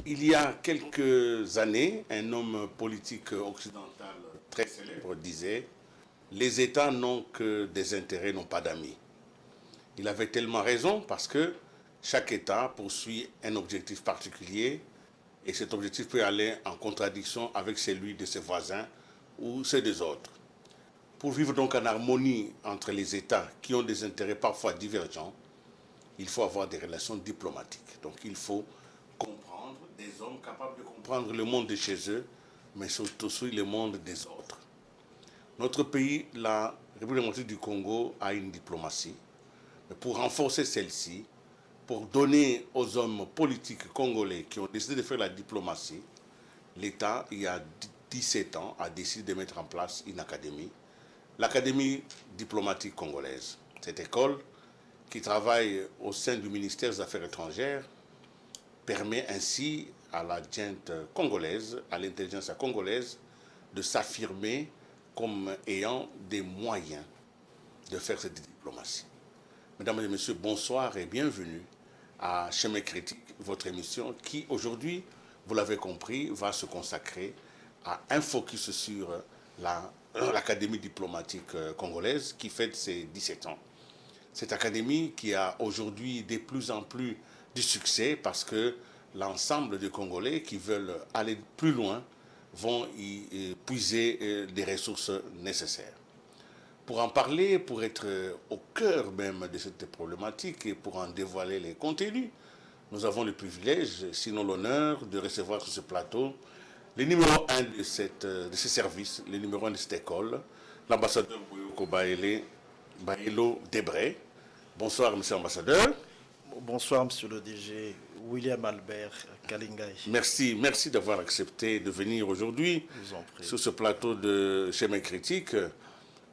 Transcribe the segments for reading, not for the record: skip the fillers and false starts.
Il y a quelques années, un homme politique occidental très célèbre disait: les États n'ont que des intérêts, n'ont pas d'amis. Il avait tellement raison parce que chaque État poursuit un objectif particulier et cet objectif peut aller en contradiction avec celui de ses voisins ou ceux des autres. Pour vivre donc en harmonie entre les États qui ont des intérêts parfois divergents, il faut avoir des relations diplomatiques. Donc il faut comprendre des hommes capables de comprendre le monde de chez eux, mais surtout aussi le monde des autres. Notre pays, la République démocratique du Congo, a une diplomatie. Mais pour renforcer celle-ci, pour donner aux hommes politiques congolais qui ont décidé de faire la diplomatie, l'État, il y a 17 ans, a décidé de mettre en place une académie, l'Académie diplomatique congolaise. Cette école, qui travaille au sein du ministère des Affaires étrangères, permet ainsi à la junte congolaise, à l'intelligence congolaise, de s'affirmer comme ayant des moyens de faire cette diplomatie. Mesdames et messieurs, bonsoir et bienvenue à Chemin Critique, votre émission qui aujourd'hui, vous l'avez compris, va se consacrer à un focus sur l'Académie diplomatique congolaise qui fête ses 17 ans. Cette académie qui a aujourd'hui de plus en plus de succès parce que l'ensemble des Congolais qui veulent aller plus loin vont y puiser les ressources nécessaires. Pour en parler, pour être au cœur même de cette problématique et pour en dévoiler les contenus, nous avons le privilège, sinon l'honneur, de recevoir sur ce plateau le numéro 1 de ce service, le numéro 1 de cette école, l'ambassadeur Boyoko Baelo Debré. Bonsoir, monsieur l'ambassadeur. Bonsoir, monsieur le DG William Albert Kalingai. Merci d'avoir accepté de venir aujourd'hui sur ce plateau de Chemin Critique.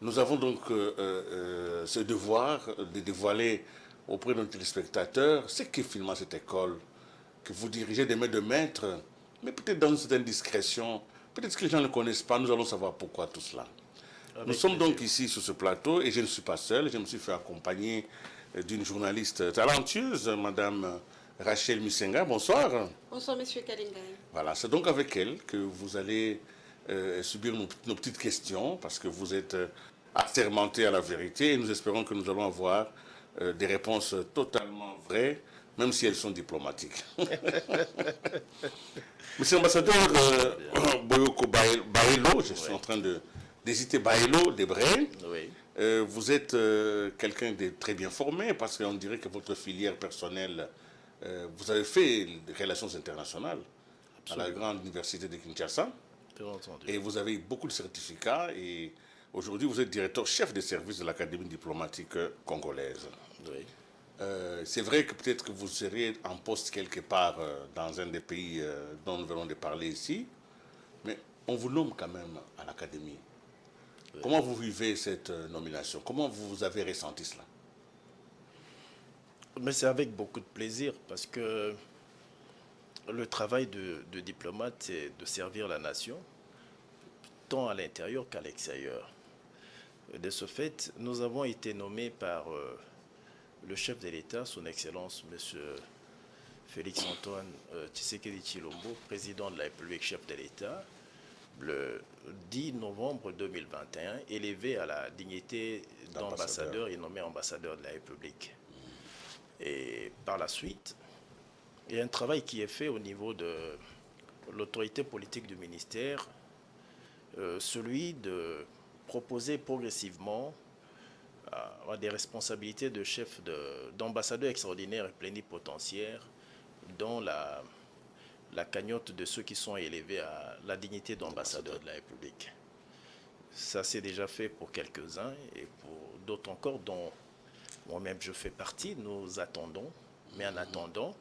Nous avons donc ce devoir de dévoiler auprès de nos téléspectateurs ce qu'est finalement cette école que vous dirigez des mains de maître, mais peut-être dans une certaine discrétion. Peut-être que les gens ne connaissent pas, nous allons savoir pourquoi tout cela. Nous sommes donc ici sur ce plateau et je ne suis pas seul, je me suis fait accompagner d'une journaliste talentueuse, Madame Rachel Musenga. Bonsoir. Bonsoir, Monsieur Kalingai. Voilà, c'est donc avec elle que vous allez subir nos petites questions parce que vous êtes assermenté à la vérité et nous espérons que nous allons avoir des réponses totalement vraies, même si elles sont diplomatiques. Monsieur l'ambassadeur Boyoko Baelo, je suis en train d'hésiter, Baelo Debré. Oui. Vous êtes quelqu'un de très bien formé parce qu'on dirait que votre filière personnelle, vous avez fait des relations internationales. Absolument. À la grande université de Kinshasa. Et vous avez eu beaucoup de certificats et aujourd'hui vous êtes directeur chef des services de l'Académie diplomatique congolaise. Oui. C'est vrai que peut-être que vous serez en poste quelque part dans un des pays dont nous venons de parler ici, mais on vous nomme quand même à l'Académie. Oui. Comment vous vivez cette nomination? Comment vous avez ressenti cela? Mais c'est avec beaucoup de plaisir parce que le travail de diplomate, c'est de servir la nation, tant à l'intérieur qu'à l'extérieur. De ce fait, nous avons été nommés par le chef de l'État, son Excellence, M. Félix-Antoine Tshisekedi Tshilombo, président de la République, chef de l'État, le 10 novembre 2021, élevé à la dignité d'ambassadeur et nommé ambassadeur de la République. Et par la suite, il y a un travail qui est fait au niveau de l'autorité politique du ministère, celui de proposer progressivement des responsabilités de chef d'ambassadeur extraordinaire et plénipotentiaire dans la cagnotte de ceux qui sont élevés à la dignité d'ambassadeur de la République. Ça s'est déjà fait pour quelques-uns et pour d'autres encore dont moi-même je fais partie. Nous attendons, mais en attendant,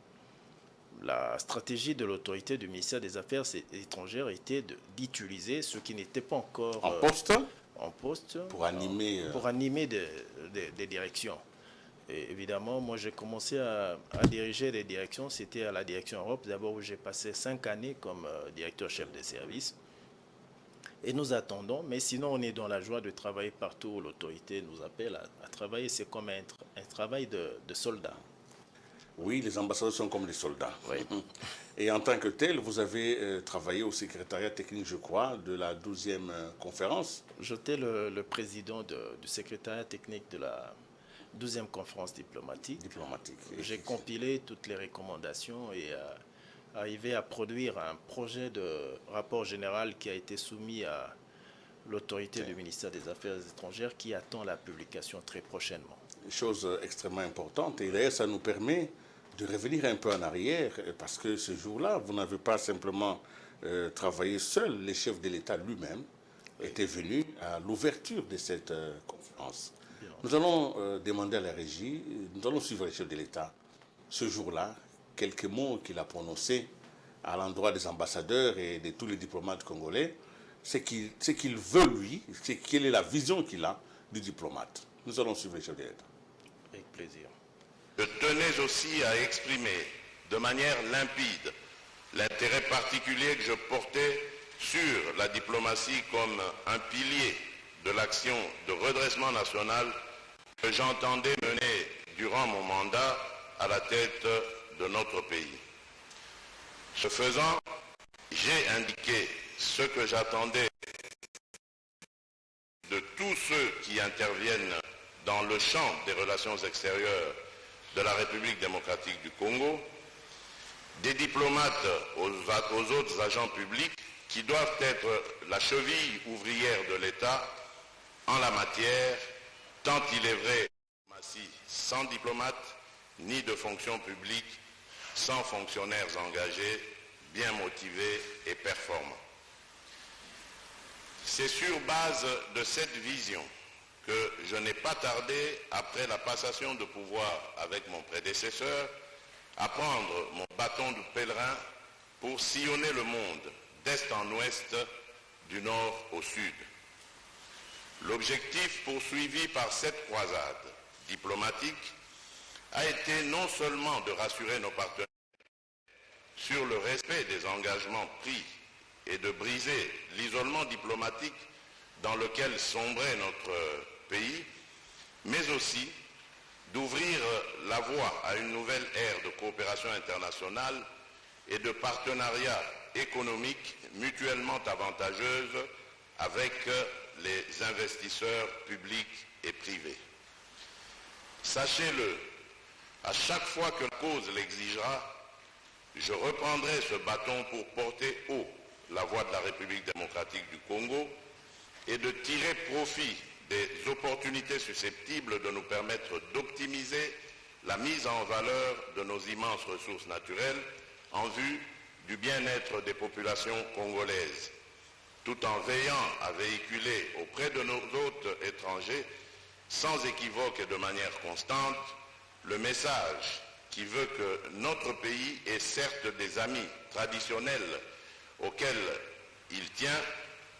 la stratégie de l'autorité du ministère des Affaires étrangères était d'utiliser ceux qui n'étaient pas encore en poste pour animer des directions. Et évidemment, moi j'ai commencé à diriger des directions, c'était à la direction Europe, d'abord où j'ai passé 5 années comme directeur chef de service. Et nous attendons, mais sinon on est dans la joie de travailler partout où l'autorité nous appelle à travailler. C'est comme un travail de soldat. Oui, les ambassadeurs sont comme les soldats. Oui. Et en tant que tel, vous avez travaillé au secrétariat technique, je crois, de la 12e conférence. J'étais le président du secrétariat technique de la 12e conférence diplomatique. J'ai compilé toutes les recommandations et arrivé à produire un projet de rapport général qui a été soumis à l'autorité du ministère des Affaires étrangères qui attend la publication très prochainement. Chose extrêmement importante. Et d'ailleurs, ça nous permet de revenir un peu en arrière, parce que ce jour-là, vous n'avez pas simplement travaillé seul. Le chef de l'État lui-même était venu à l'ouverture de cette conférence. Bien. Nous allons demander à la régie, nous allons suivre le chef de l'État ce jour-là, quelques mots qu'il a prononcés à l'endroit des ambassadeurs et de tous les diplomates congolais, ce qu'il veut lui, quelle est la vision qu'il a du diplomate. Nous allons suivre le chef de l'État. Avec plaisir. Je tenais aussi à exprimer de manière limpide l'intérêt particulier que je portais sur la diplomatie comme un pilier de l'action de redressement national que j'entendais mener durant mon mandat à la tête de notre pays. Ce faisant, j'ai indiqué ce que j'attendais de tous ceux qui interviennent dans le champ des relations extérieures de la République démocratique du Congo, des diplomates aux autres agents publics qui doivent être la cheville ouvrière de l'État en la matière, tant il est vrai sans diplomate, ni de fonction publique sans fonctionnaires engagés, bien motivés et performants. C'est sur base de cette vision que je n'ai pas tardé, après la passation de pouvoir avec mon prédécesseur, à prendre mon bâton de pèlerin pour sillonner le monde d'est en ouest, du nord au sud. L'objectif poursuivi par cette croisade diplomatique a été non seulement de rassurer nos partenaires sur le respect des engagements pris et de briser l'isolement diplomatique dans lequel sombrait notre pays, mais aussi d'ouvrir la voie à une nouvelle ère de coopération internationale et de partenariat économique mutuellement avantageuse avec les investisseurs publics et privés. Sachez-le, à chaque fois que la cause l'exigera, je reprendrai ce bâton pour porter haut la voix de la République démocratique du Congo et de tirer profit des opportunités susceptibles de nous permettre d'optimiser la mise en valeur de nos immenses ressources naturelles en vue du bien-être des populations congolaises, tout en veillant à véhiculer auprès de nos hôtes étrangers, sans équivoque et de manière constante, le message qui veut que notre pays est certes des amis traditionnels auxquels il tient,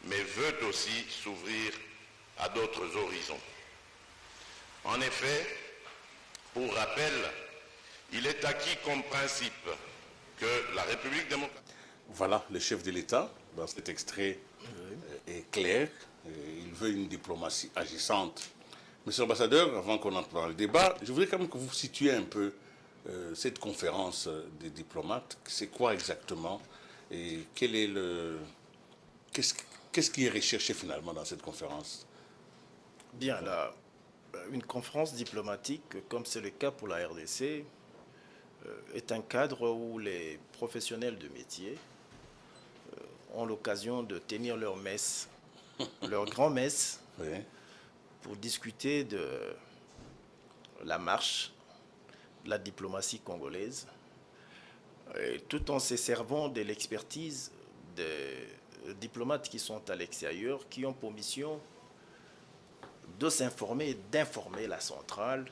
mais veut aussi s'ouvrir à d'autres horizons. En effet, pour rappel, il est acquis comme principe que la République démocratique... Voilà, le chef de l'État, dans cet extrait, est clair. Il veut une diplomatie agissante. Monsieur l'ambassadeur, avant qu'on entre dans le débat, je voudrais quand même que vous situiez un peu cette conférence des diplomates. C'est quoi exactement et quel est qu'est-ce qui est recherché finalement dans cette conférence? Bien, là, une conférence diplomatique, comme c'est le cas pour la RDC, est un cadre où les professionnels de métier ont l'occasion de tenir leur messe, leur grand-messe, Oui. pour discuter de la marche de la diplomatie congolaise, et tout en se servant de l'expertise des diplomates qui sont à l'extérieur, qui ont pour mission de s'informer et d'informer la centrale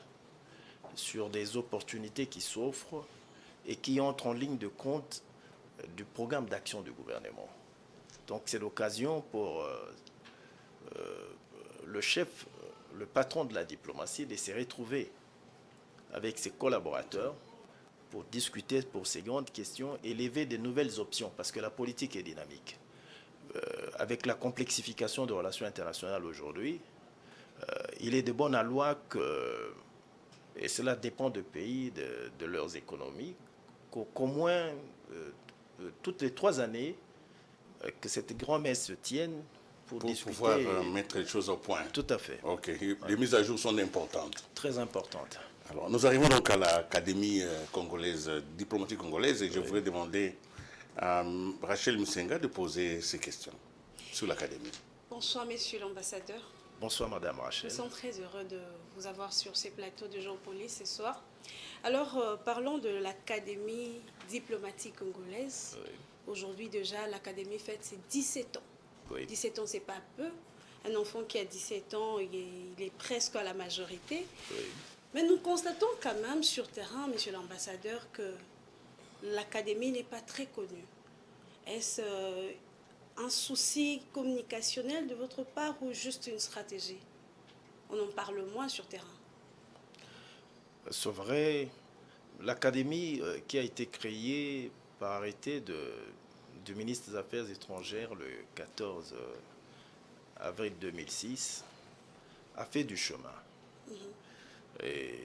sur des opportunités qui s'offrent et qui entrent en ligne de compte du programme d'action du gouvernement. Donc c'est l'occasion pour le chef, le patron de la diplomatie, de se retrouver avec ses collaborateurs pour discuter pour ces grandes questions et lever de nouvelles options, parce que la politique est dynamique. Avec la complexification des relations internationales aujourd'hui, il est de bon aloi que Et cela dépend de pays, de leurs économies, qu'au moins toutes les 3 années, que cette grand-messe se tienne pour discuter. Pouvoir mettre les choses au point. Tout à fait. Ok, les mises à jour sont importantes. Très importantes. Alors, nous arrivons donc à l'Académie congolaise, diplomatique congolaise, et je voudrais demander à Rachel Musenga de poser ces questions sur l'Académie. Bonsoir, Monsieur l'ambassadeur. Bonsoir, Madame Rachel. Nous sommes très heureux de vous avoir sur ces plateaux de Jean Poli ce soir. Alors, parlons de l'Académie diplomatique congolaise. Oui. Aujourd'hui, déjà, l'Académie fête ses 17 ans. Oui. 17 ans, c'est pas peu. Un enfant qui a 17 ans, il est presque à la majorité. Oui. Mais nous constatons quand même sur terrain, Monsieur l'ambassadeur, que l'Académie n'est pas très connue. Est-ce un souci communicationnel de votre part ou juste une stratégie? On en parle moins sur terrain. C'est vrai, l'Académie qui a été créée par arrêté du ministre des Affaires étrangères le 14 avril 2006 a fait du chemin. Et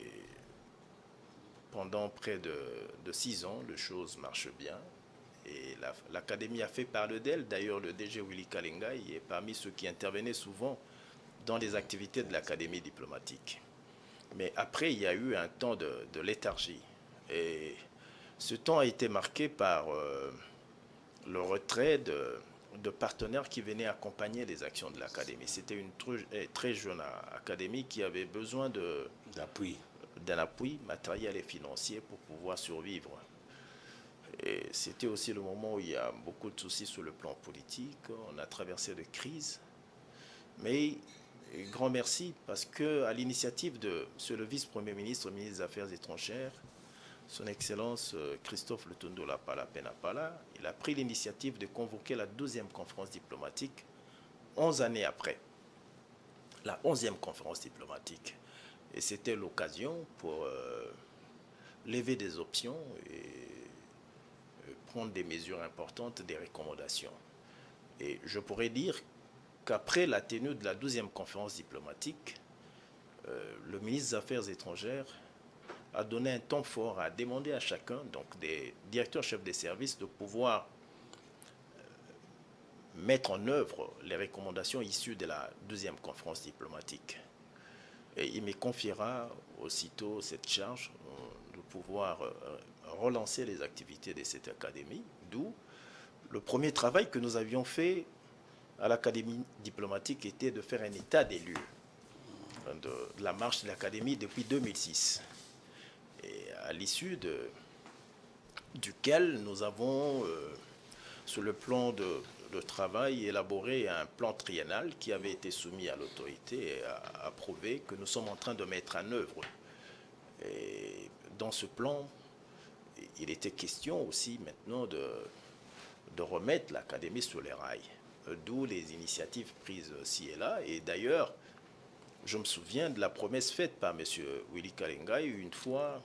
pendant près de 6 ans, les choses marchent bien. Et l'Académie a fait parler d'elle. D'ailleurs, le DG Willy Kalengai est parmi ceux qui intervenaient souvent dans les activités de l'Académie diplomatique. Mais après, il y a eu un temps de léthargie. Et ce temps a été marqué par le retrait de partenaires qui venaient accompagner les actions de l'Académie. C'était une très jeune académie qui avait besoin d'un appui matériel et financier pour pouvoir survivre. Et c'était aussi le moment où il y a beaucoup de soucis sur le plan politique. On a traversé de crises. Mais grand merci parce qu'à l'initiative de le vice-premier ministre, ministre des Affaires étrangères, son Excellence Christophe Lutondo Lapala Penapala, il a pris l'initiative de convoquer la 12e conférence diplomatique 11 années après. La 11e conférence diplomatique. Et c'était l'occasion pour lever des options et prendre des mesures importantes, des recommandations. Et je pourrais dire qu'après la tenue de la 12e conférence diplomatique, le ministre des Affaires étrangères a donné un temps fort à demander à chacun, donc des directeurs chefs des services, de pouvoir mettre en œuvre les recommandations issues de la 12e conférence diplomatique. Et il me confiera aussitôt cette charge de pouvoir relancer les activités de cette académie, d'où le premier travail que nous avions fait à l'Académie diplomatique était de faire un état des lieux de la marche de l'Académie depuis 2006. Et à l'issue duquel nous avons, sur le plan de travail, élaboré un plan triennal qui avait été soumis à l'autorité et approuvé, que nous sommes en train de mettre en œuvre. Et dans ce plan, il était question aussi maintenant de remettre l'Académie sur les rails, d'où les initiatives prises ci et là. Et d'ailleurs, je me souviens de la promesse faite par M. Willy Kalengai une fois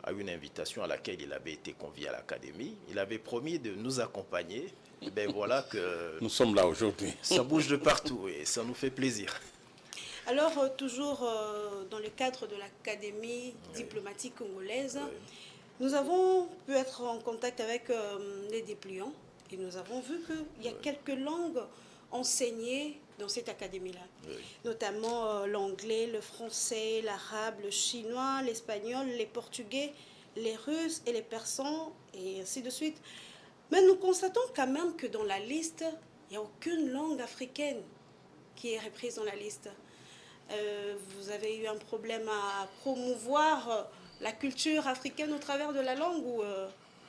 à une invitation à laquelle il avait été convié à l'Académie. Il avait promis de nous accompagner. Et bien voilà que nous sommes là aujourd'hui. Ça bouge de partout et ça nous fait plaisir. Alors, toujours dans le cadre de l'Académie diplomatique congolaise, nous avons pu être en contact avec les dépliants et nous avons vu qu'il y a quelques langues enseignées dans cette académie-là, notamment l'anglais, le français, l'arabe, le chinois, l'espagnol, les portugais, les russes et les persans, et ainsi de suite. Mais nous constatons quand même que dans la liste, il n'y a aucune langue africaine qui est reprise dans la liste. Vous avez eu un problème à promouvoir la culture africaine au travers de la langue ou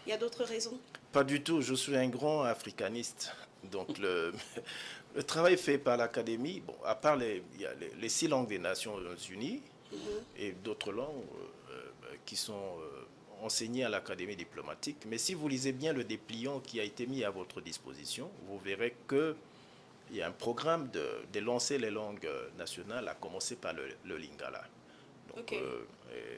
il y a d'autres raisons? Pas du tout, je suis un grand africaniste. Donc le travail fait par l'Académie, bon, à part il y a les 6 langues des Nations Unies et d'autres langues qui sont enseignées à l'Académie diplomatique. Mais si vous lisez bien le dépliant qui a été mis à votre disposition, vous verrez qu'il y a un programme de lancer les langues nationales, à commencer par le Lingala. Donc,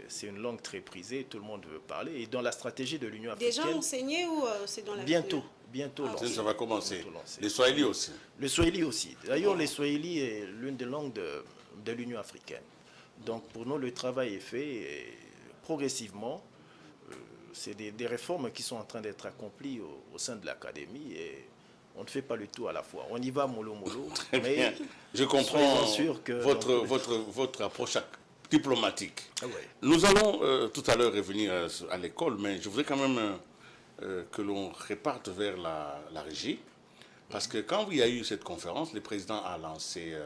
c'est une langue très prisée, tout le monde veut parler. Et dans la stratégie de l'Union africaine... Déjà enseigné ou c'est dans la... Bientôt lancé. Ça va commencer. Les Swahili aussi. Les Swahili aussi. D'ailleurs, les Swahili est l'une des langues de l'Union africaine. Donc pour nous, le travail est fait et progressivement. C'est des réformes qui sont en train d'être accomplies au sein de l'académie et on ne fait pas le tout à la fois. On y va mollo. Mais je comprends que votre approche diplomatique. Ah ouais. Nous allons tout à l'heure revenir à l'école, mais je voudrais quand même que l'on réparte vers la régie. Parce que quand il y a eu cette conférence, le président a lancé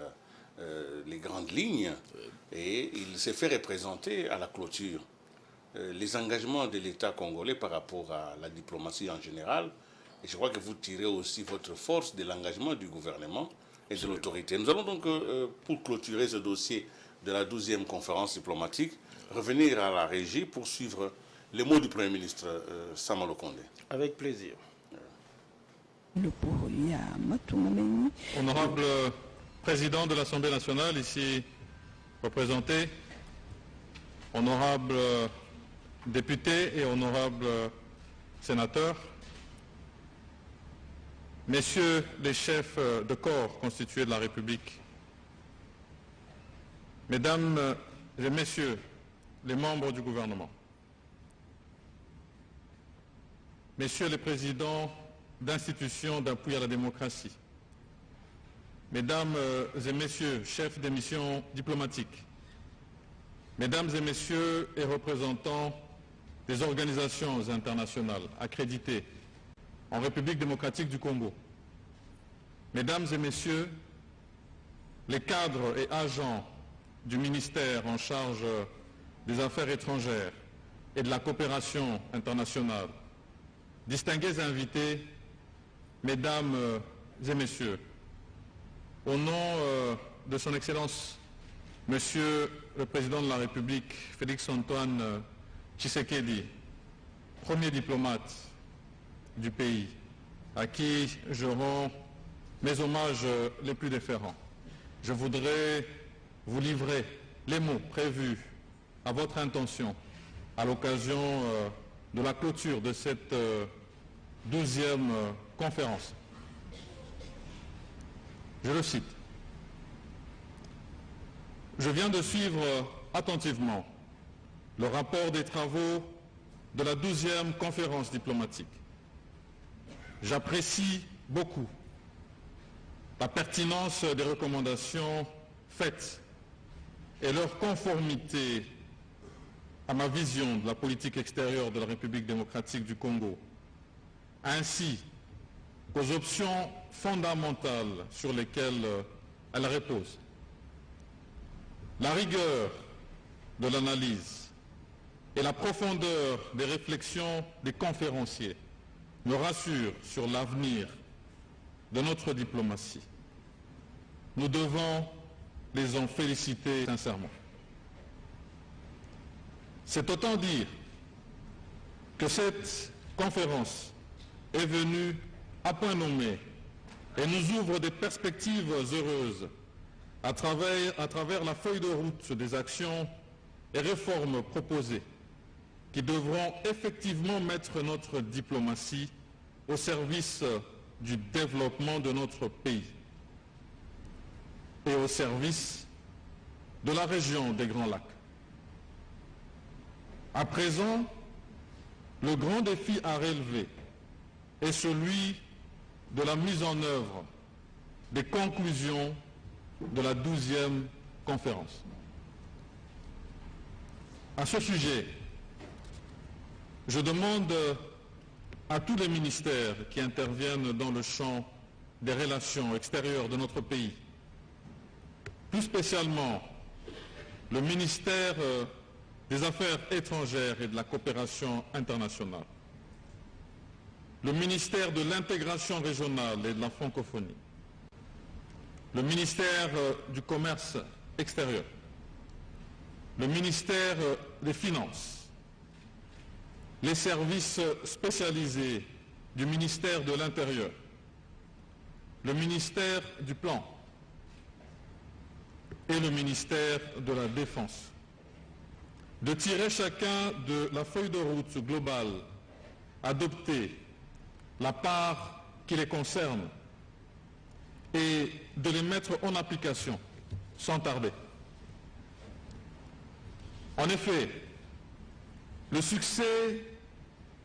les grandes lignes et il s'est fait représenter à la clôture les engagements de l'État congolais par rapport à la diplomatie en général. Et je crois que vous tirez aussi votre force de l'engagement du gouvernement et de l'autorité. Nous allons donc, pour clôturer ce dossier de la 12e conférence diplomatique, revenir à la régie pour suivre les mots du Premier ministre Sama Lukonde. Avec plaisir. Honorable président de l'Assemblée nationale, ici représenté, honorables députés et honorables sénateurs, messieurs les chefs de corps constitués de la République, mesdames et messieurs les membres du gouvernement, messieurs les présidents d'institutions d'appui à la démocratie, mesdames et messieurs chefs des missions diplomatiques, mesdames et messieurs et représentants des organisations internationales accréditées en République démocratique du Congo, mesdames et messieurs les cadres et agents du ministère en charge des Affaires étrangères et de la coopération internationale, distingués invités, mesdames et messieurs, au nom de son Excellence, Monsieur le Président de la République, Félix-Antoine Tshisekedi, premier diplomate du pays, à qui je rends mes hommages les plus déférents, je voudrais vous livrer les mots prévus à votre intention à l'occasion de la clôture de cette 12e conférence. Je le cite. Je viens de suivre attentivement le rapport des travaux de la 12e conférence diplomatique. J'apprécie beaucoup la pertinence des recommandations faites et leur conformité à ma vision de la politique extérieure de la République démocratique du Congo, ainsi qu'aux options fondamentales sur lesquelles elle repose. La rigueur de l'analyse et la profondeur des réflexions des conférenciers me rassurent sur l'avenir de notre diplomatie. Nous devons les en féliciter sincèrement. C'est autant dire que cette conférence est venue à point nommé et nous ouvre des perspectives heureuses à travers la feuille de route des actions et réformes proposées qui devront effectivement mettre notre diplomatie au service du développement de notre pays et au service de la région des Grands Lacs. À présent, le grand défi à relever est celui de la mise en œuvre des conclusions de la 12e conférence. À ce sujet, je demande à tous les ministères qui interviennent dans le champ des relations extérieures de notre pays, plus spécialement le ministère des Affaires étrangères et de la coopération internationale, le ministère de l'intégration régionale et de la francophonie, le ministère du commerce extérieur, le ministère des Finances, les services spécialisés du ministère de l'Intérieur, le ministère du Plan et le ministère de la Défense, de tirer chacun de la feuille de route globale adoptée la part qui les concerne et de les mettre en application sans tarder. En effet, le succès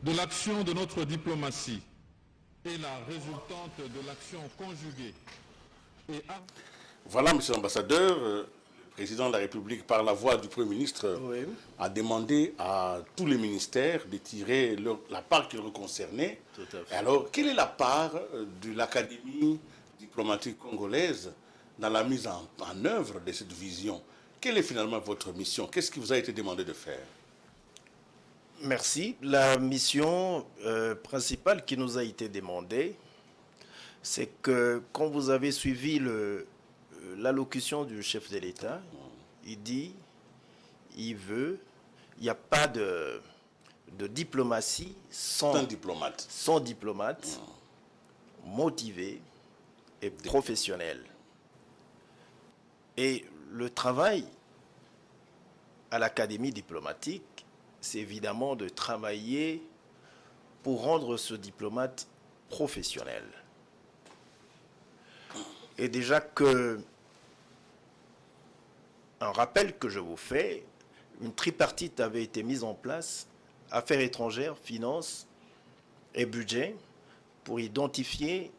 de l'action de notre diplomatie est la résultante de l'action conjuguée et Voilà, monsieur l'ambassadeur, le président de la République, par la voix du Premier ministre, Oui. a demandé à tous les ministères de tirer la part qui leur concernait. Tout à fait. Et alors, quelle est la part de l'Académie diplomatique congolaise dans la mise en œuvre de cette vision? Quelle est finalement votre mission? Qu'est-ce qui vous a été demandé de faire? Merci. La mission principale qui nous a été demandée, c'est que quand vous avez suivi l'allocution du chef de l'État, il dit, il veut, il n'y a pas de diplomatie C'est un diplomate. sans diplomate motivé et professionnel. Et le travail à l'Académie diplomatique, c'est évidemment de travailler pour rendre ce diplomate professionnel. Et déjà un rappel que je vous fais, une tripartite avait été mise en place, affaires étrangères, finances et budget, pour identifier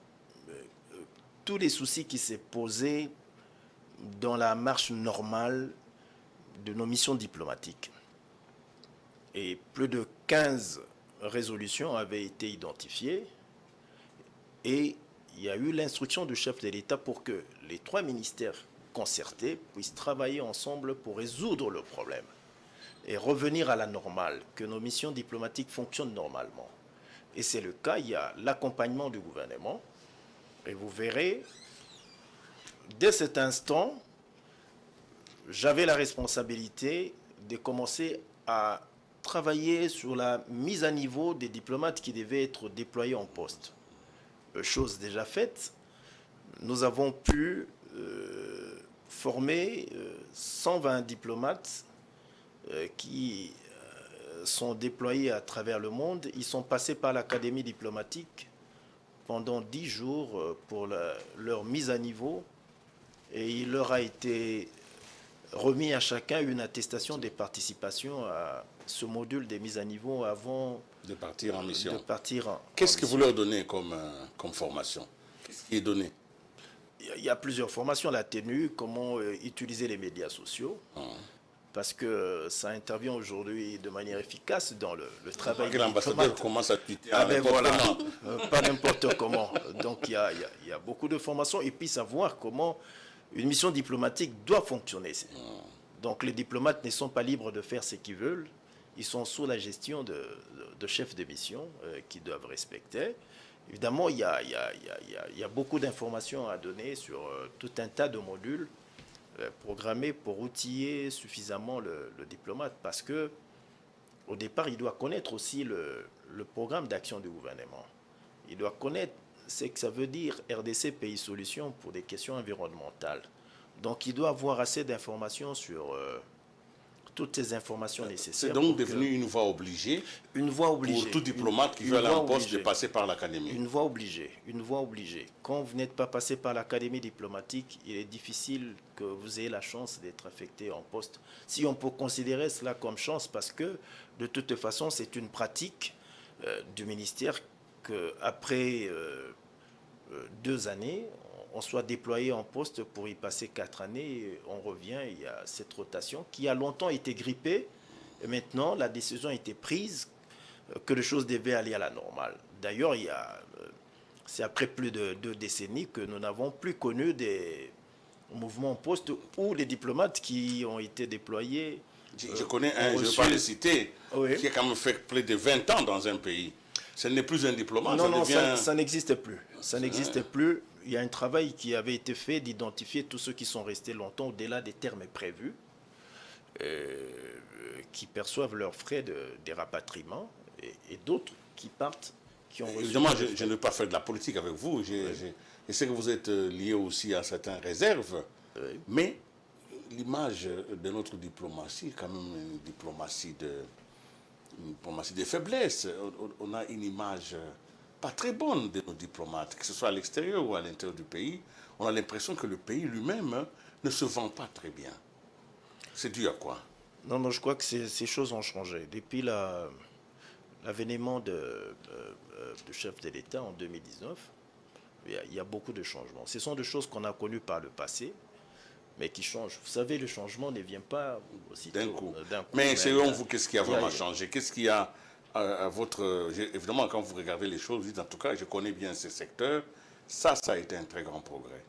tous les soucis qui s'est posés dans la marche normale de nos missions diplomatiques. Et plus de 15 résolutions avaient été identifiées et il y a eu l'instruction du chef de l'État pour que les 3 ministères concertés puissent travailler ensemble pour résoudre le problème et revenir à la normale, que nos missions diplomatiques fonctionnent normalement. Et c'est le cas, il y a l'accompagnement du gouvernement et vous verrez, dès cet instant, j'avais la responsabilité de commencer à travailler sur la mise à niveau des diplomates qui devaient être déployés en poste. Chose déjà faite, nous avons pu former 120 diplomates qui sont déployés à travers le monde. Ils sont passés par l'Académie diplomatique pendant 10 jours pour leur mise à niveau et il leur a été remis à chacun une attestation de participation à ce module des mises à niveau avant De partir en mission. Qu'est-ce que vous leur donnez comme formation? Qu'est-ce qui est donné? Il y a plusieurs formations. La tenue, comment utiliser les médias sociaux, parce que ça intervient aujourd'hui de manière efficace dans le travail. L'ambassadeur commence à tweeter voilà, pas n'importe comment. Donc il y a beaucoup de formations et puis savoir comment une mission diplomatique doit fonctionner. Donc les diplomates ne sont pas libres de faire ce qu'ils veulent. Ils sont sous la gestion de chefs de mission qui doivent respecter. Évidemment, il y a beaucoup d'informations à donner sur tout un tas de modules programmés pour outiller suffisamment le diplomate parce que au départ, il doit connaître aussi le programme d'action du gouvernement. Il doit connaître ce que ça veut dire RDC Pays Solutions pour des questions environnementales. Donc, il doit avoir assez d'informations sur toutes ces informations nécessaires. C'est donc devenu une voie obligée. Une voie obligée. Pour tout diplomate qui veut aller en poste de passer par l'Académie. Une voie obligée. Une voie obligée. Quand vous n'êtes pas passé par l'Académie diplomatique, il est difficile que vous ayez la chance d'être affecté en poste. Si on peut considérer cela comme chance, parce que de toute façon, c'est une pratique du ministère qu'après 2 années, on soit déployé en poste pour y passer 4 années, on revient, il y a cette rotation qui a longtemps été grippée. Et maintenant, la décision a été prise que les choses devaient aller à la normale. D'ailleurs, c'est après plus de 2 décennies que nous n'avons plus connu des mouvements en poste où les diplomates qui ont été déployés... Je connais un, je ne vais pas le citer, oui, qui a quand même fait plus de 20 ans dans un pays. Ce n'est plus un diplomate. Non, ça n'existe plus. Ça n'existe plus. Il y a un travail qui avait été fait d'identifier tous ceux qui sont restés longtemps au-delà des termes prévus, qui perçoivent leurs frais des rapatriements, et d'autres qui partent, qui ont reçu... Évidemment, je ne veux pas faire de la politique avec vous. Je sais que vous êtes lié aussi à certaines réserves, mais l'image de notre diplomatie est quand même une diplomatie de faiblesse. On a une image pas très bonne de nos diplomates, que ce soit à l'extérieur ou à l'intérieur du pays. On a l'impression que le pays lui-même ne se vend pas très bien. C'est dû à quoi? Non, je crois que ces choses ont changé. Depuis l'avènement du chef de l'État en 2019, il y a beaucoup de changements. Ce sont des choses qu'on a connues par le passé, mais qui changent. Vous savez, le changement ne vient pas aussitôt. D'un coup. Mais selon vous, qu'est-ce qui a vraiment changé? Qu'est-ce qui a à votre... Évidemment, quand vous regardez les choses, vous dites, en tout cas, je connais bien ce secteur, ça a été un très grand progrès.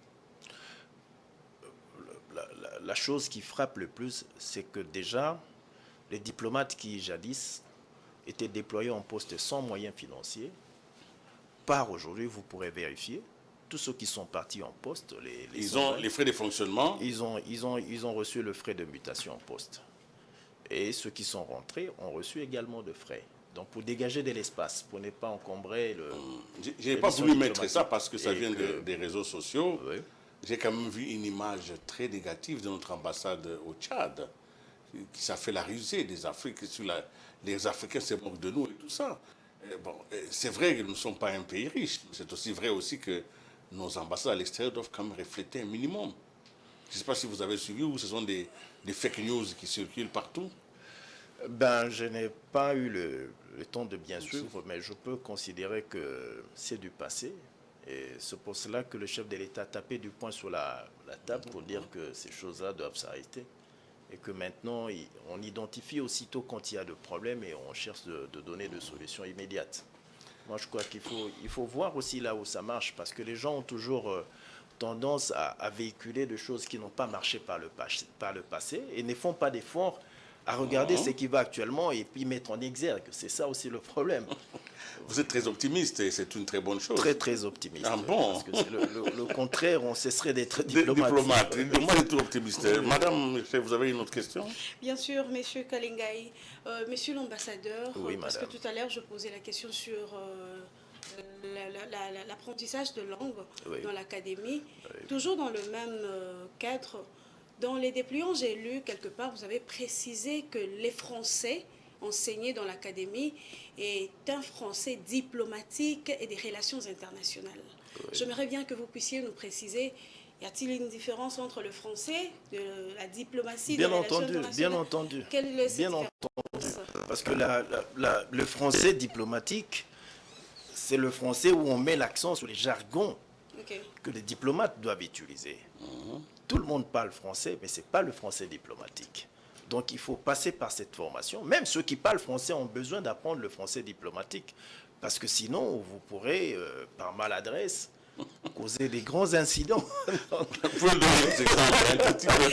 La chose qui frappe le plus, c'est que déjà, les diplomates qui jadis étaient déployés en poste sans moyens financiers, par aujourd'hui, vous pourrez vérifier, tous ceux qui sont partis en poste, ils ont les frais de fonctionnement. Ils ont reçu le frais de mutation en poste. Et ceux qui sont rentrés ont reçu également de frais. Donc pour dégager de l'espace, pour ne pas encombrer le... Je n'ai pas voulu mettre ça parce que ça vient des réseaux sociaux. Oui. J'ai quand même vu une image très négative de notre ambassade au Tchad, qui ça fait la risée des Africains, les Africains se moquent de nous et tout ça. Bon, c'est vrai que nous ne sommes pas un pays riche. C'est aussi vrai aussi que nos ambassades à l'extérieur doivent quand même refléter un minimum. Je ne sais pas si vous avez suivi ou ce sont des fake news qui circulent partout. Ben, je n'ai pas eu le temps de bien suivre, mais je peux considérer que c'est du passé. Et c'est pour cela que le chef de l'État a tapé du poing sur la table pour dire que ces choses-là doivent s'arrêter. Et que maintenant, on identifie aussitôt quand il y a de problèmes et on cherche de donner des solutions immédiates. Moi, je crois qu'il faut voir aussi là où ça marche, parce que les gens ont toujours tendance à véhiculer des choses qui n'ont pas marché par le passé et ne font pas d'efforts à regarder ce qui va actuellement et puis mettre en exergue. C'est ça aussi le problème. Vous êtes très optimiste et c'est une très bonne chose. Très, très optimiste. Ah bon? Parce que c'est le contraire, on cesserait d'être diplomate. Moi, je suis optimiste. Oui. Madame, vous avez une autre question? Bien sûr, Monsieur Kalengai. Monsieur l'ambassadeur, oui, parce que tout à l'heure, je posais la question sur l'apprentissage de langue dans l'académie. Oui. Toujours dans le même cadre. Dans les dépliants, j'ai lu quelque part, vous avez précisé que les Français enseignés dans l'académie est un français diplomatique et des relations internationales. Oui. J'aimerais bien que vous puissiez nous préciser, y a-t-il une différence entre le français, la diplomatie, bien des relations entendu, internationales? Bien entendu. Quelle est cette bien différence? entendu. Parce que le français diplomatique, c'est le français où on met l'accent sur les jargons que les diplomates doivent utiliser. Tout le monde parle français, mais ce n'est pas le français diplomatique. Donc il faut passer par cette formation. Même ceux qui parlent français ont besoin d'apprendre le français diplomatique. Parce que sinon, vous pourrez, par maladresse, causer des grands incidents. Vous pouvez donner des exemples, un petit peu.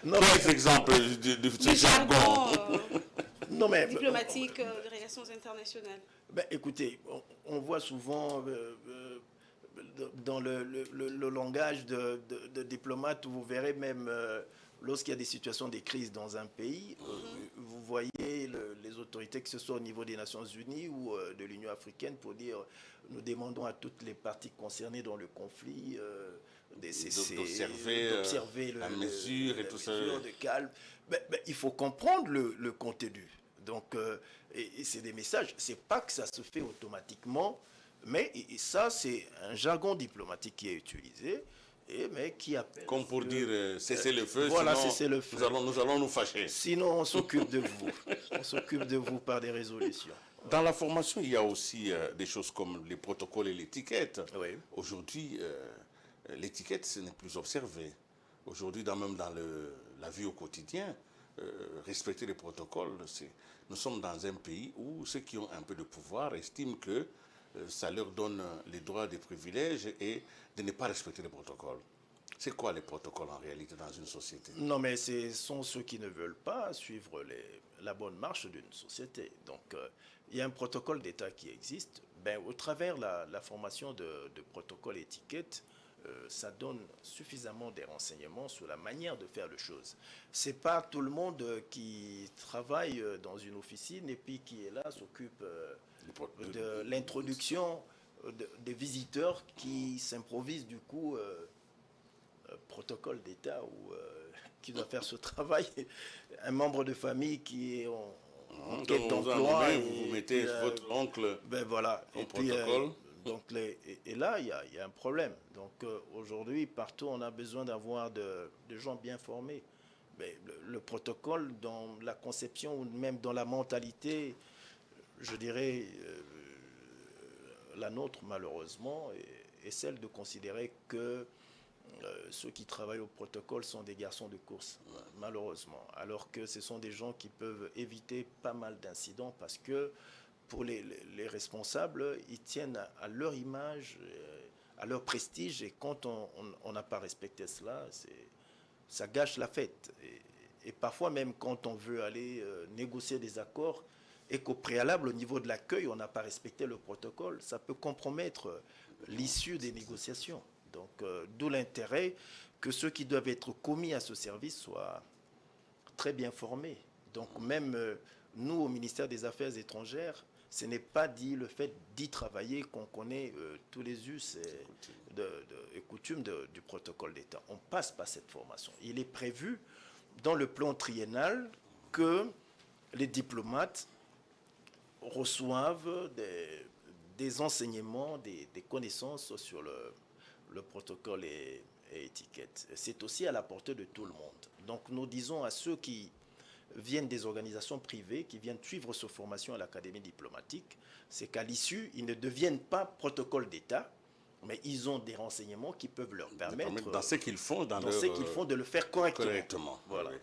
Quels exemples de jargon non, mais, diplomatique, des relations internationales. Ben, écoutez, on voit souvent... dans le langage de diplomate, vous verrez même lorsqu'il y a des situations de crise dans un pays, vous voyez les autorités, que ce soit au niveau des Nations Unies ou de l'Union africaine, pour dire nous demandons à toutes les parties concernées dans le conflit d'observer la mesure et tout ça. De calme. Il faut comprendre le contenu. Donc, et c'est des messages. C'est pas que ça se fait automatiquement. Mais ça, c'est un jargon diplomatique qui est utilisé, mais qui appelle... Comme pour dire cessez le feu, voilà, sinon cessez le feu. Nous allons nous fâcher. Sinon, on s'occupe de vous. On s'occupe de vous par des résolutions. Dans la formation, il y a aussi des choses comme les protocoles et l'étiquette. Oui. Aujourd'hui, l'étiquette, ce n'est plus observé. Aujourd'hui, même dans la vie au quotidien, respecter les protocoles, nous sommes dans un pays où ceux qui ont un peu de pouvoir estiment que ça leur donne les droits, des privilèges et de ne pas respecter les protocoles. C'est quoi les protocoles en réalité dans une société? Non, mais ce sont ceux qui ne veulent pas suivre la bonne marche d'une société. Donc, il y a un protocole d'État qui existe. Au travers la formation de protocoles étiquettes, ça donne suffisamment des renseignements sur la manière de faire les choses. Ce n'est pas tout le monde qui travaille dans une officine et puis qui est là, s'occupe... de l'introduction des visiteurs qui s'improvisent du coup protocole d'État ou qui doit faire ce travail. Un membre de famille qui est en quête d'emploi. Vous mettez votre oncle voilà. en protocole. Donc et là, il y a un problème. Donc aujourd'hui, partout, on a besoin d'avoir de gens bien formés. Mais le protocole, dans la conception ou même dans la mentalité, je dirais, la nôtre, malheureusement, est celle de considérer que ceux qui travaillent au protocole sont des garçons de course, malheureusement. Alors que ce sont des gens qui peuvent éviter pas mal d'incidents parce que pour les responsables, ils tiennent à leur image, à leur prestige. Et quand on n'a pas respecté cela, ça gâche la fête. Et parfois même quand on veut aller négocier des accords et qu'au préalable, au niveau de l'accueil, on n'a pas respecté le protocole, ça peut compromettre l'issue des négociations. Donc, d'où l'intérêt que ceux qui doivent être commis à ce service soient très bien formés. Donc, même nous, au ministère des Affaires étrangères, ce n'est pas dit le fait d'y travailler qu'on connaît tous les us et coutumes du protocole d'État. On passe par cette formation. Il est prévu dans le plan triennal que les diplomates reçoivent des enseignements, des connaissances sur le protocole et étiquette. C'est aussi à la portée de tout le monde. Donc nous disons à ceux qui viennent des organisations privées, qui viennent suivre cette formation à l'Académie diplomatique, c'est qu'à l'issue, ils ne deviennent pas protocole d'État, mais ils ont des renseignements qui peuvent leur permettre dans ce qu'ils font, de le faire correctement. Voilà. Oui.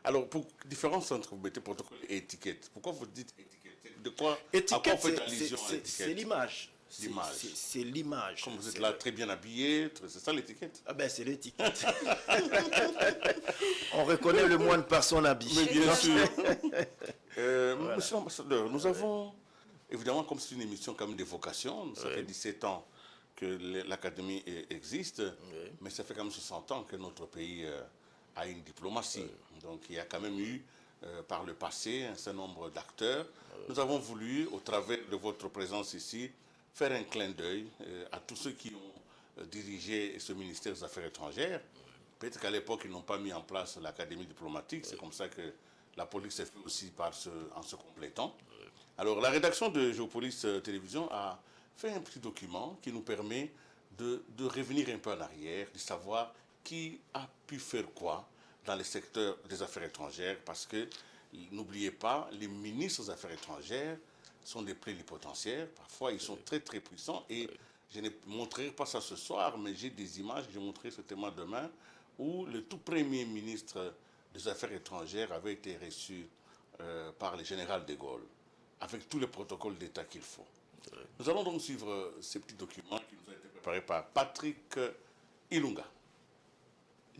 Alors, pour différence entre vous mettez protocole et étiquette, pourquoi vous dites étiquette? De quoi, étiquette, à quoi faites allusion à l'étiquette? C'est l'image. C'est l'image. Comme vous êtes là très bien habillé, c'est ça l'étiquette? Ah ben c'est l'étiquette. On reconnaît le moine par son habit. Mais bien sûr. Voilà. Monsieur l'ambassadeur, nous avons, évidemment, comme c'est une émission quand même de vocation, ça fait 17 ans que l'Académie existe, mais ça fait quand même 60 ans que notre pays a une diplomatie. Donc il y a quand même eu, par le passé, un certain nombre d'acteurs. Nous avons voulu, au travers de votre présence ici, faire un clin d'œil à tous ceux qui ont dirigé ce ministère des Affaires étrangères. Peut-être qu'à l'époque, ils n'ont pas mis en place l'Académie diplomatique. C'est comme ça que la police s'est fait aussi en se complétant. Alors, la rédaction de Géopolis Télévision a fait un petit document qui nous permet de revenir un peu en arrière, de savoir qui a pu faire quoi dans le secteur des affaires étrangères, parce que, n'oubliez pas, les ministres des Affaires étrangères sont des plénipotentiaires. Parfois, ils sont très, très puissants. Et je ne montrerai pas ça ce soir, mais j'ai des images, je montrerai certainement demain, où le tout premier ministre des Affaires étrangères avait été reçu par le général de Gaulle, avec tous les protocoles d'État qu'il faut. Nous allons donc suivre ces petits documents qui nous ont été préparés par Patrick Ilunga.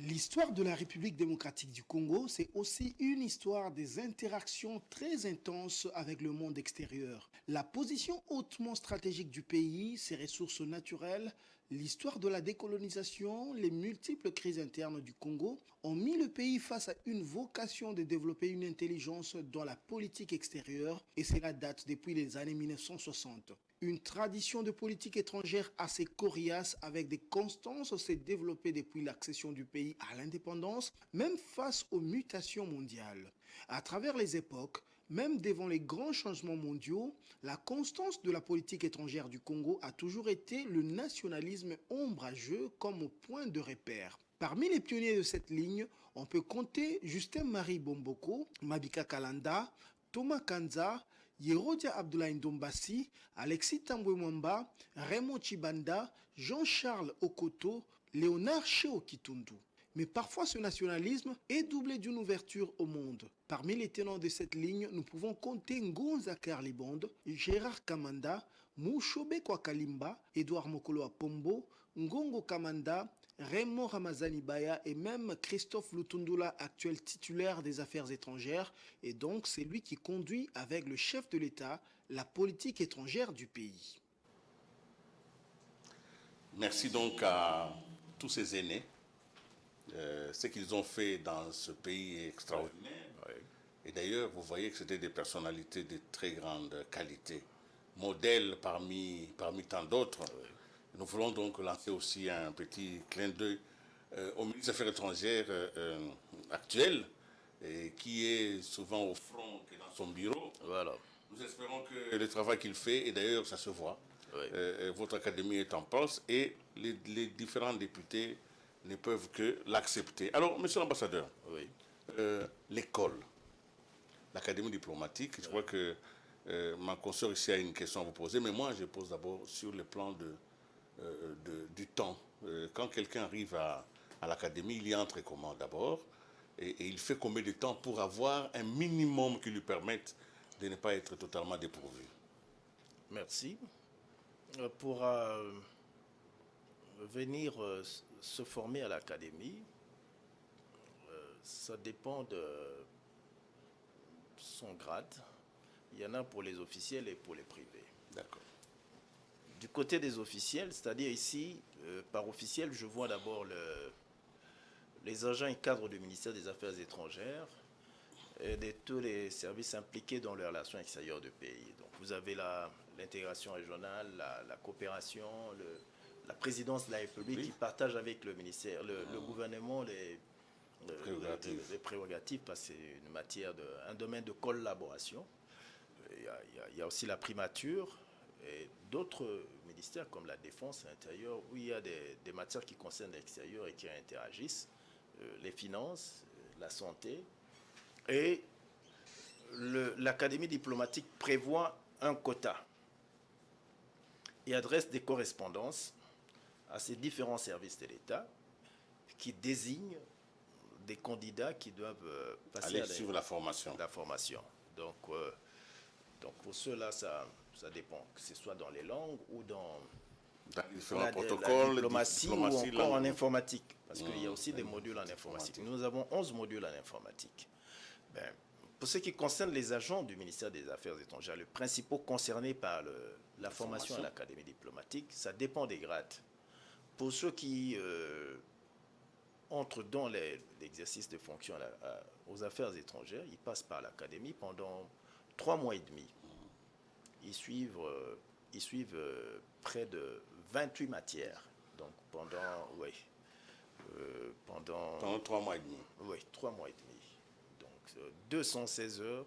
L'histoire de la République démocratique du Congo, c'est aussi une histoire des interactions très intenses avec le monde extérieur. La position hautement stratégique du pays, ses ressources naturelles, l'histoire de la décolonisation, les multiples crises internes du Congo ont mis le pays face à une vocation de développer une intelligence dans la politique extérieure, et cela date depuis les années 1960. Une tradition de politique étrangère assez coriace avec des constances s'est développée depuis l'accession du pays à l'indépendance, même face aux mutations mondiales. À travers les époques, même devant les grands changements mondiaux, la constance de la politique étrangère du Congo a toujours été le nationalisme ombrageux comme point de repère. Parmi les pionniers de cette ligne, on peut compter Justin-Marie Bomboko, Mabika Kalanda, Thomas Kanza, Yerodia Abdoulaye Ndombassi, Alexis Tambwe Mwamba, Raymond Chibanda, Jean-Charles Okoto, Léonard Cheo Kitundu. Mais parfois ce nationalisme est doublé d'une ouverture au monde. Parmi les tenants de cette ligne, nous pouvons compter Ngonza Karlibonde, Gérard Kamanda, Mouchobe Kwakalimba, Edouard Mokolo Apombo, Ngongo Kamanda, Raymond Ramazani Baya et même Christophe Lutundula, actuel titulaire des affaires étrangères, et donc c'est lui qui conduit avec le chef de l'État la politique étrangère du pays. Merci donc à tous ces aînés. Ce qu'ils ont fait dans ce pays est extraordinaire. Et d'ailleurs, vous voyez que c'était des personnalités de très grande qualité, modèles parmi tant d'autres. Nous voulons donc lancer aussi un petit clin d'œil au ministre des Affaires étrangères actuel, qui est souvent au front et dans son bureau. Voilà. Nous espérons que le travail qu'il fait, et d'ailleurs ça se voit, votre académie est en place et les différents députés ne peuvent que l'accepter. Alors, monsieur l'ambassadeur, l'école, l'académie diplomatique. Je crois que ma consoeur ici a une question à vous poser, mais moi je pose d'abord sur le plan du temps. Quand quelqu'un arrive à l'académie, il y entre comment d'abord et il fait combien de temps pour avoir un minimum qui lui permette de ne pas être totalement dépourvu? Merci. Pour venir se former à l'académie, ça dépend de son grade. Il y en a pour les officiels et pour les privés. D'accord. Du côté des officiels, c'est-à-dire ici, par officiel, je vois d'abord les agents et cadres du ministère des Affaires étrangères et de tous les services impliqués dans les relations extérieures du pays. Donc vous avez l'intégration régionale, la coopération, la présidence de la République qui partage avec le ministère, le gouvernement les prérogatives parce que c'est une matière un domaine de collaboration. Il y a aussi la primature et d'autres ministères comme la défense, l'intérieur, où il y a des matières qui concernent l'extérieur et qui interagissent, les finances, la santé. Et l'académie diplomatique prévoit un quota et adresse des correspondances à ces différents services de l'État qui désignent des candidats qui doivent passer suivre la formation. Donc pour ceux-là, ça dépend, que ce soit dans les langues ou dans différents protocoles, la diplomatie ou encore en informatique, parce qu'il y a aussi des modules en informatique. Nous avons 11 modules en informatique. Pour ce qui concerne les agents du ministère des Affaires étrangères, les principaux concernés par la formation à l'académie diplomatique, ça dépend des grades. Pour ceux qui entrent dans l'exercice de fonction aux affaires étrangères, ils passent par l'académie pendant 3 mois et demi. Ils suivent près de 28 matières. Donc pendant 3 mois et demi. Oui, 3 mois et demi. Donc 216 heures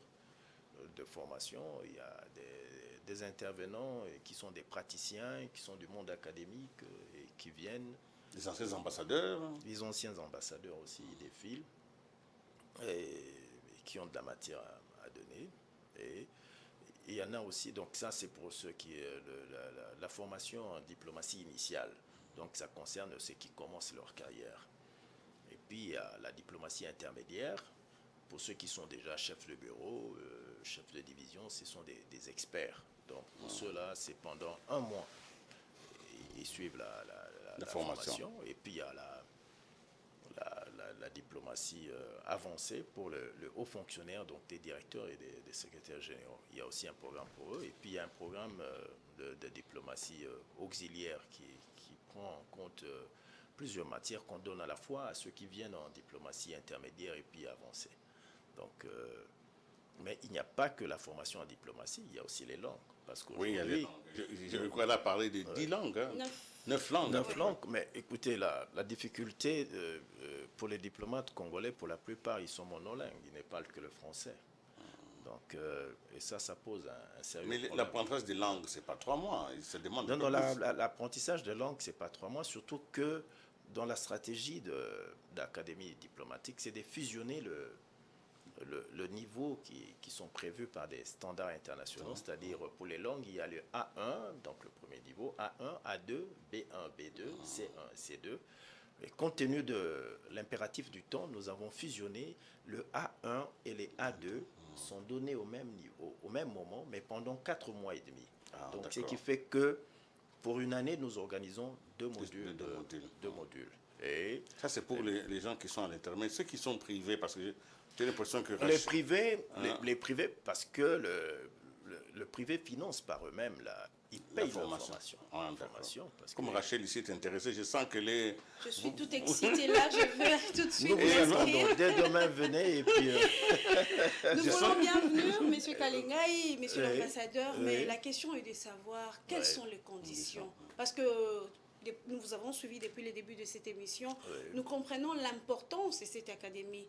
de formation. Il y a des intervenants qui sont des praticiens, qui sont du monde académique et qui viennent. Les anciens ambassadeurs. Les anciens ambassadeurs aussi défilent et qui ont de la matière à donner. Et il y en a aussi, donc ça c'est pour ceux qui la formation en diplomatie initiale. Donc ça concerne ceux qui commencent leur carrière. Et puis il y a la diplomatie intermédiaire. Pour ceux qui sont déjà chefs de bureau, chefs de division, ce sont des experts. Donc pour ceux-là, c'est pendant 1 mois. Ils suivent la formation. Et puis il y a la diplomatie avancée pour le haut fonctionnaire, donc des directeurs et des secrétaires généraux. Il y a aussi un programme pour eux. Et puis il y a un programme de diplomatie auxiliaire qui prend en compte plusieurs matières qu'on donne à la fois à ceux qui viennent en diplomatie intermédiaire et puis avancée. Donc, mais il n'y a pas que la formation en diplomatie, il y a aussi les langues. Parce oui, il y a les langues. Je crois là parler de 10 langues. Hein. 9 langues. 9 langues, mais écoutez, la difficulté pour les diplomates congolais, pour la plupart, ils sont monolingues, ils ne parlent que le français. Donc, et ça pose un sérieux problème. Mais l'apprentissage des langues, ce n'est pas 3 mois, il se demande. Non, l'apprentissage des langues, ce n'est pas 3 mois, surtout que dans la stratégie de l'académie diplomatique, c'est de fusionner le niveau qui sont prévus par des standards internationaux, c'est-à-dire pour les langues, il y a le A1, donc le premier niveau, A1, A2, B1, B2, C1, C2. Et compte tenu de l'impératif du temps, nous avons fusionné le A1 et les A2 sont donnés au même niveau, au même moment, mais pendant 4 mois et demi. Donc, ce qui fait que pour une année, nous organisons 2 modules. Deux modules. Et ça, c'est pour les gens qui sont à l'intérieur. Mais ceux qui sont privés, parce que j'ai l'impression que... Les privés, parce que le privé finance par eux-mêmes, ils payent la formation. Comme Rachel ici est intéressée, je sens que les... Je suis toute excitée là, je veux tout de suite m'inscrire. Donc, dès demain, venez et puis... Nous voulons bien venir, M. Kalengai, M. l'ambassadeur, mais la question est de savoir quelles sont les conditions. Parce que nous vous avons suivi depuis le début de cette émission. Nous comprenons l'importance de cette académie.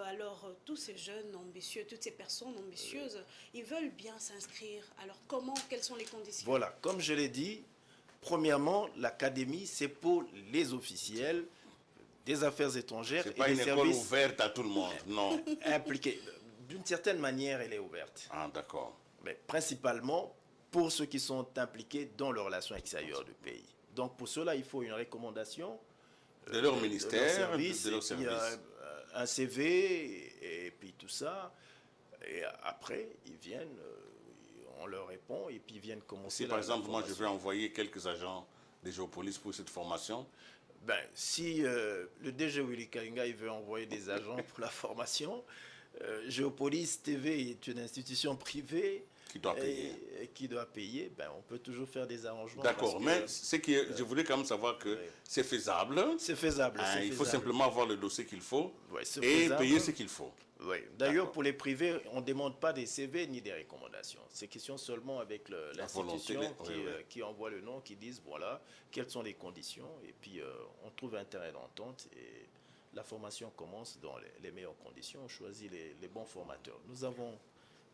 Alors, tous ces jeunes ambitieux, toutes ces personnes ambitieuses, ils veulent bien s'inscrire. Alors, quelles sont les conditions? Voilà, comme je l'ai dit, premièrement, l'académie, c'est pour les officiels. des affaires étrangères C'est pas et une des école services ouverte à tout le monde, non. impliqués. D'une certaine manière, elle est ouverte. Ah, d'accord. Mais principalement pour ceux qui sont impliqués dans les relations extérieures du pays. Donc pour cela, il faut une recommandation De leur ministère, de leur et puis, service. un CV et puis tout ça. Et après, ils viennent, on leur répond et puis ils viennent commencer Si par la exemple, moi je formation. vais envoyer quelques agents des géopolices pour cette formation, Ben, si le DG Willy Kalinga il veut envoyer des agents pour la formation, Géopolis TV est une institution privée qui doit payer. et qui doit payer. Ben, on peut toujours faire des arrangements. D'accord, parce mais que c'est que je voulais quand même savoir que c'est faisable. c'est faisable. Hein, c'est il faut faisable. simplement avoir le dossier qu'il faut Ouais, c'est et faisable. payer ce qu'il faut. Oui. D'ailleurs, D'accord. pour les privés, on ne demande pas des CV ni des recommandations. C'est question seulement avec volonté, l'institution oui. qui envoie le nom, qui disent voilà, quelles sont les conditions. Et puis, on trouve un terrain d'entente et la formation commence dans les meilleures conditions. On choisit les bons formateurs. Nous avons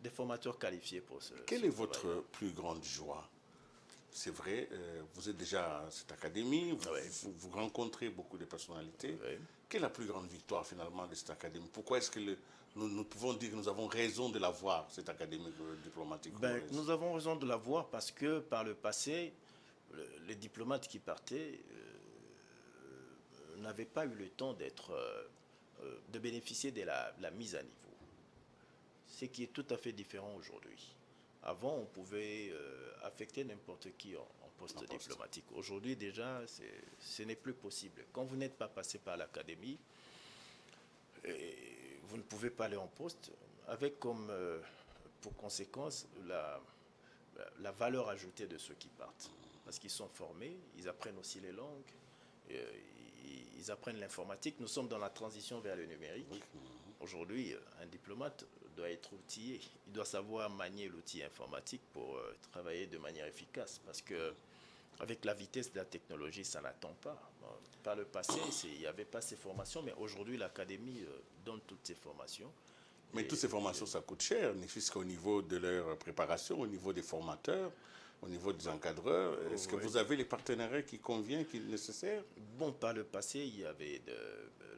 des formateurs qualifiés pour ce Quelle ce est travail. votre plus grande joie? C'est vrai, vous êtes déjà à cette académie, vous rencontrez beaucoup de personnalités. Oui. Quelle est la plus grande victoire finalement de cette académie? Pourquoi est-ce que nous pouvons dire que nous avons raison de l'avoir, cette académie diplomatique Ben, congolaise? nous avons raison de l'avoir parce que par le passé, les diplomates qui partaient n'avaient pas eu le temps de bénéficier de la mise à niveau. Ce qui est tout à fait différent aujourd'hui. Avant, on pouvait affecter n'importe qui en poste diplomatique. Aujourd'hui, déjà, ce n'est plus possible. Quand vous n'êtes pas passé par l'académie, vous ne pouvez pas aller en poste, avec comme pour conséquence la valeur ajoutée de ceux qui partent. Parce qu'ils sont formés, ils apprennent aussi les langues, ils apprennent l'informatique. Nous sommes dans la transition vers le numérique. Aujourd'hui, un diplomate doit être outillé. Il doit savoir manier l'outil informatique pour travailler de manière efficace. Parce que avec la vitesse de la technologie, ça n'attend pas. Par le passé, il n'y avait pas ces formations, mais aujourd'hui, l'Académie donne toutes ces formations. Mais toutes ces formations, ça coûte cher, ne fût-ce qu'au niveau de leur préparation, au niveau des formateurs, au niveau des encadreurs. Est-ce que vous avez les partenariats qui conviennent, qui sont nécessaires? Bon, par le passé, il y avait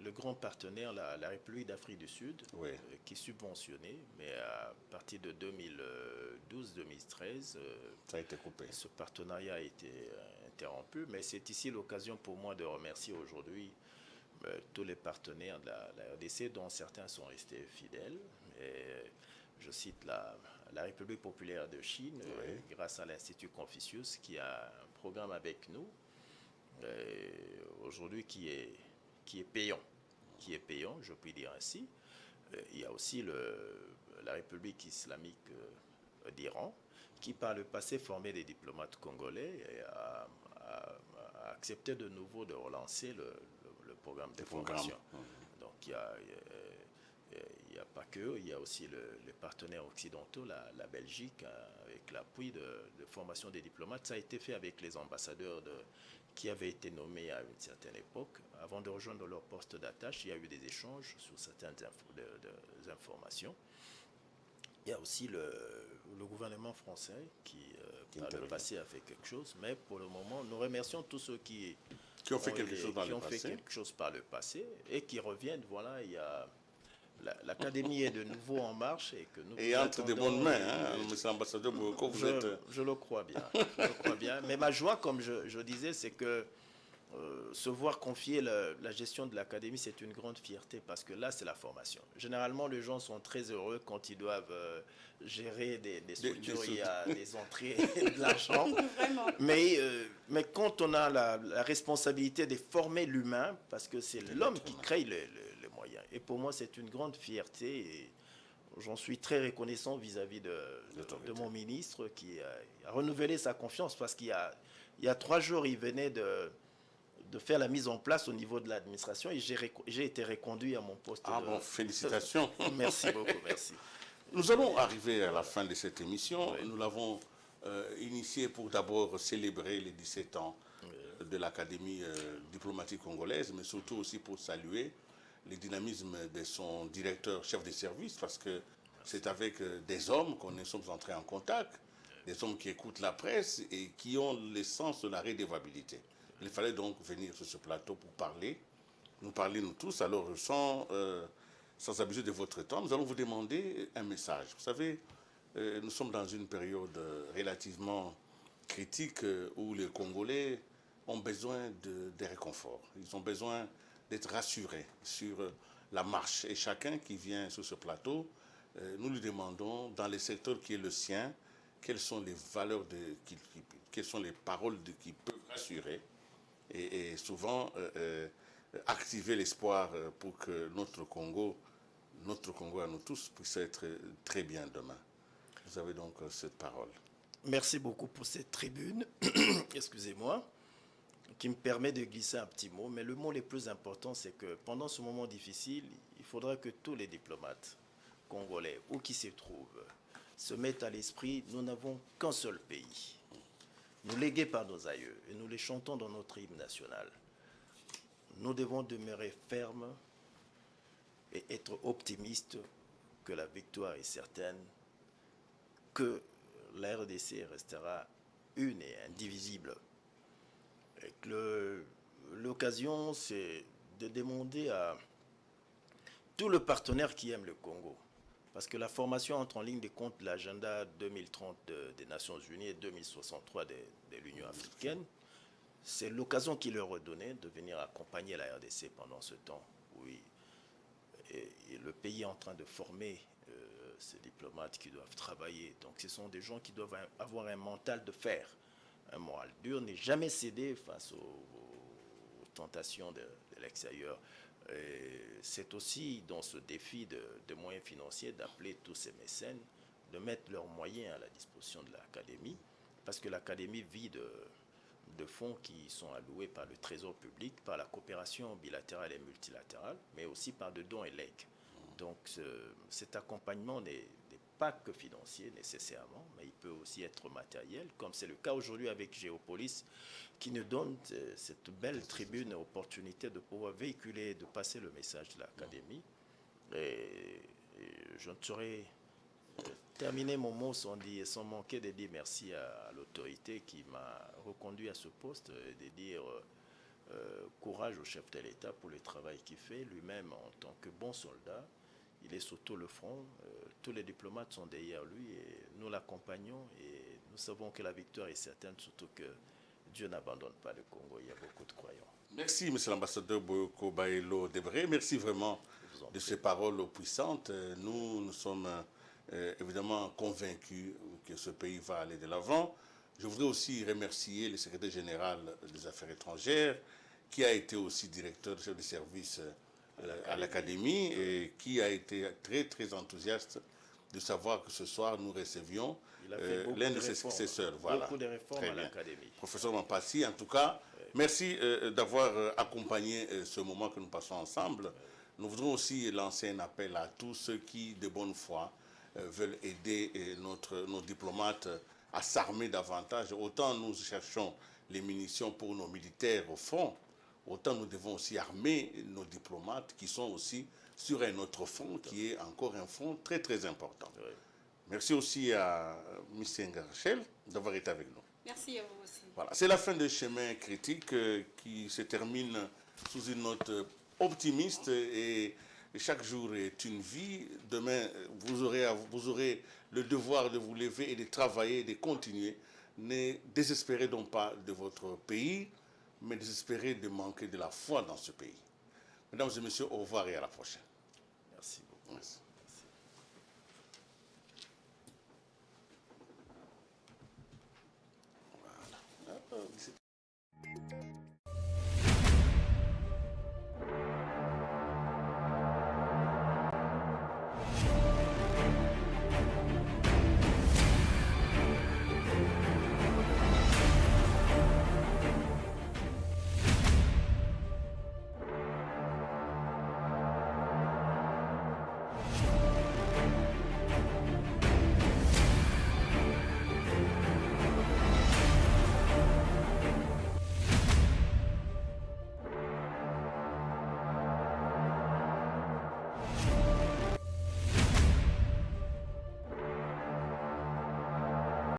le grand partenaire, la République d'Afrique du Sud, qui subventionnait, mais à partir de 2012-2013, ça a été coupé. Ce partenariat a été interrompu, mais c'est ici l'occasion pour moi de remercier aujourd'hui tous les partenaires de la RDC, dont certains sont restés fidèles. Et je cite la République populaire de Chine, grâce à l'Institut Confucius, qui a un programme avec nous, aujourd'hui qui est payant, je puis dire ainsi. Il y a aussi la République islamique d'Iran, qui par le passé formait des diplomates congolais et a accepté de nouveau de relancer le programme de formation. Donc il n'y a pas que, il y a aussi les partenaires occidentaux, la Belgique, avec l'appui de formation des diplomates. Ça a été fait avec les ambassadeurs qui avaient été nommés à une certaine époque. Avant de rejoindre leur poste d'attache, il y a eu des échanges sur certaines informations. Il y a aussi le gouvernement français qui par le passé a fait quelque chose, mais pour le moment, nous remercions tous ceux qui ont fait quelque chose par le passé et qui reviennent. Voilà, il y a l'Académie est de nouveau en marche et que nous. Et entre de bonnes mains, hein, monsieur l'ambassadeur Bouko, vous êtes. Je le crois bien. Je le crois bien. Mais ma joie, comme je disais, c'est que se voir confier la gestion de l'académie, c'est une grande fierté parce que là, c'est la formation. Généralement, les gens sont très heureux quand ils doivent gérer des structures, il y a des entrées de l'argent. Mais quand on a la responsabilité de former l'humain, parce que c'est l'homme qui crée les moyens. Et pour moi, c'est une grande fierté et j'en suis très reconnaissant vis-à-vis de mon ministre qui a renouvelé sa confiance parce qu'il y a 3 jours, il venait de faire la mise en place au niveau de l'administration et j'ai été reconduit à mon poste. Bon, félicitations. Merci beaucoup, merci. Nous allons arriver à la fin de cette émission. Nous l'avons initiée pour d'abord célébrer les 17 ans de l'Académie diplomatique congolaise, mais surtout aussi pour saluer le dynamisme de son directeur chef de service, parce que c'est avec des hommes qu'on est sommes entrés en contact, des hommes qui écoutent la presse et qui ont le sens de la redevabilité. Il fallait donc venir sur ce plateau pour parler nous parler, nous tous. Alors, sans abuser de votre temps, nous allons vous demander un message. Vous savez, nous sommes dans une période relativement critique où les Congolais ont besoin de réconfort. Ils ont besoin d'être rassurés sur la marche. Et chacun qui vient sur ce plateau, nous lui demandons, dans les secteurs qui est le sien, quelles sont les valeurs, quelles sont les paroles qui peuvent rassurer et souvent activer l'espoir pour que notre Congo à nous tous, puisse être très bien demain. Vous avez donc cette parole. Merci beaucoup pour cette tribune, excusez-moi, qui me permet de glisser un petit mot. Mais le mot le plus important, c'est que pendant ce moment difficile, il faudra que tous les diplomates congolais, où qu'ils se trouvent, se mettent à l'esprit, nous n'avons qu'un seul pays. Nous légués par nos aïeux, et nous les chantons dans notre hymne national. Nous devons demeurer fermes et être optimistes que la victoire est certaine, que la RDC restera une et indivisible. Et que l'occasion, c'est de demander à tous les partenaires qui aiment le Congo, parce que la formation entre en ligne de compte de l'agenda 2030 des Nations Unies et 2063 de l'Union africaine, c'est l'occasion qui leur est donnée de venir accompagner la RDC pendant ce temps. Oui. Et le pays est en train de former ces diplomates qui doivent travailler. Donc ce sont des gens qui doivent avoir un mental de fer, un moral dur, ne jamais céder face aux tentations de l'extérieur. C'est aussi dans ce défi de moyens financiers d'appeler tous ces mécènes, de mettre leurs moyens à la disposition de l'Académie, parce que l'Académie vit de fonds qui sont alloués par le Trésor public, par la coopération bilatérale et multilatérale, mais aussi par de dons et legs. Donc cet accompagnement n'est pas que financier nécessairement, mais il peut aussi être matériel, comme c'est le cas aujourd'hui avec Géopolis, qui nous donne cette belle tribune et opportunité de pouvoir véhiculer, de passer le message de l'Académie. Et je ne saurais terminer mon mot sans manquer de dire merci à l'autorité qui m'a reconduit à ce poste et de dire courage au chef de l'État pour le travail qu'il fait lui-même en tant que bon soldat. Il est sur tout le front, tous les diplomates sont derrière lui et nous l'accompagnons et nous savons que la victoire est certaine, surtout que Dieu n'abandonne pas le Congo, il y a beaucoup de croyants. Merci, monsieur l'ambassadeur Boyoko Baelo Debré. Merci vraiment de ces paroles puissantes. Nous sommes évidemment convaincus que ce pays va aller de l'avant. Je voudrais aussi remercier le secrétaire général des Affaires étrangères, qui a été aussi directeur chef de service à l'Académie et qui a été très, très enthousiaste de savoir que ce soir, nous recevions l'un de ses successeurs. Voilà. Beaucoup de réformes à l'Académie. Professeur Mampassi, en tout cas, merci d'avoir accompagné ce moment que nous passons ensemble. Nous voudrons aussi lancer un appel à tous ceux qui, de bonne foi, veulent aider nos diplomates à s'armer davantage. Autant nous cherchons les munitions pour nos militaires au front, autant nous devons aussi armer nos diplomates qui sont aussi sur un autre front, qui est encore un front très très important. Oui. Merci aussi à M. Ngarachel d'avoir été avec nous. Merci à vous aussi. Voilà, c'est la fin de Chemin Critique qui se termine sous une note optimiste et chaque jour est une vie. Demain, vous aurez le devoir de vous lever et de travailler et de continuer. Ne désespérez donc pas de votre pays, mais désespérez de manquer de la foi dans ce pays. Mesdames et messieurs, au revoir et à la prochaine. Merci beaucoup. Merci. Voilà.